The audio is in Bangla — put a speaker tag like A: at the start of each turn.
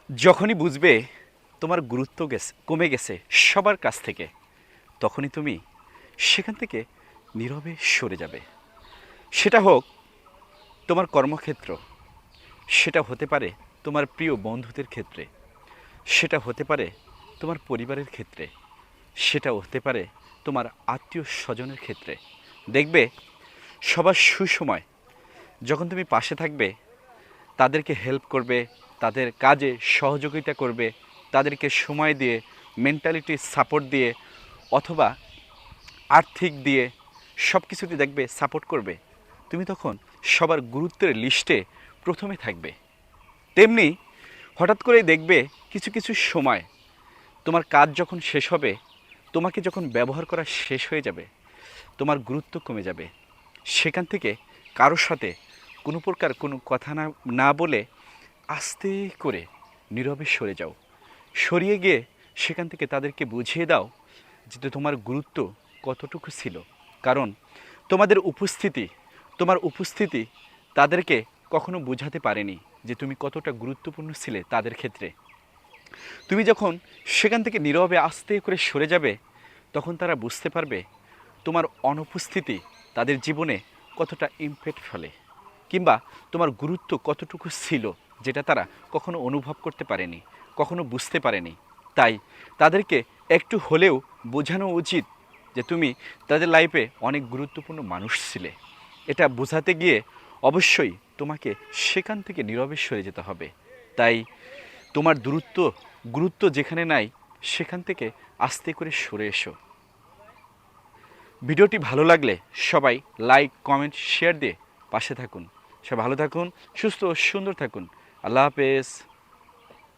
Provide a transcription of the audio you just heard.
A: যখনই বুঝবে তোমার গুরুত্ব কমে গেছে সবার কাছ থেকে, তখনই তুমি সেখান থেকে নীরবে সরে যাবে। সেটা হোক তোমার কর্মক্ষেত্র, সেটা হতে পারে তোমার প্রিয় বন্ধুদের ক্ষেত্রে, সেটা হতে পারে তোমার পরিবারের ক্ষেত্রে, সেটা হতে পারে তোমার আত্মীয় স্বজনের ক্ষেত্রে। দেখবে সবার সুসময় যখন তুমি পাশে থাকবে, তাদেরকে হেল্প করবে, তাদের কাজে সহযোগিতা করবে, তাদেরকে সময় দিয়ে, মেন্টালিটি সাপোর্ট দিয়ে, অথবা আর্থিক দিয়ে, সব কিছুতে দেখবে সাপোর্ট করবে, তুমি তখন সবার গুরুত্বের লিস্টে প্রথমে থাকবে। তেমনি হঠাৎ করেই দেখবে কিছু কিছু সময় তোমার কাজ যখন শেষ হবে, তোমাকে যখন ব্যবহার করা শেষ হয়ে যাবে, তোমার গুরুত্ব কমে যাবে। সেখান থেকে কারোর সাথে কোনো প্রকার কোনো কথা না না বলে আস্তে করে নীরবে সরে যাও। সরিয়ে গিয়ে সেখান থেকে তাদেরকে বুঝিয়ে দাও যে তোমার গুরুত্ব কতটুকু ছিল। কারণ তোমার উপস্থিতি তাদেরকে কখনো বোঝাতে পারেনি যে তুমি কতটা গুরুত্বপূর্ণ ছিলে তাদের ক্ষেত্রে। তুমি যখন সেখান থেকে নীরবে আস্তে করে সরে যাবে, তখন তারা বুঝতে পারবে তোমার অনুপস্থিতি তাদের জীবনে কতটা ইমপ্যাক্ট ফেলে, কিংবা তোমার গুরুত্ব কতটুকু ছিল, যেটা তারা কখনো অনুভব করতে পারেনি, কখনো বুঝতে পারেনি। তাই তাদেরকে একটু হলেও বোঝানো উচিত যে তুমি তাদের লাইফে অনেক গুরুত্বপূর্ণ মানুষ ছিলে। এটা বোঝাতে গিয়ে অবশ্যই তোমাকে সেখান থেকে নীরবে সরে যেতে হবে। তাই তোমার গুরুত্ব যেখানে নাই, সেখান থেকে আস্তে করে সরে এসো। ভিডিওটি ভালো লাগলে সবাই লাইক, কমেন্ট, শেয়ার দিয়ে পাশে থাকুন। সবাই ভালো থাকুন, সুস্থ ও সুন্দর থাকুন। আল্লাহ হাফেজ।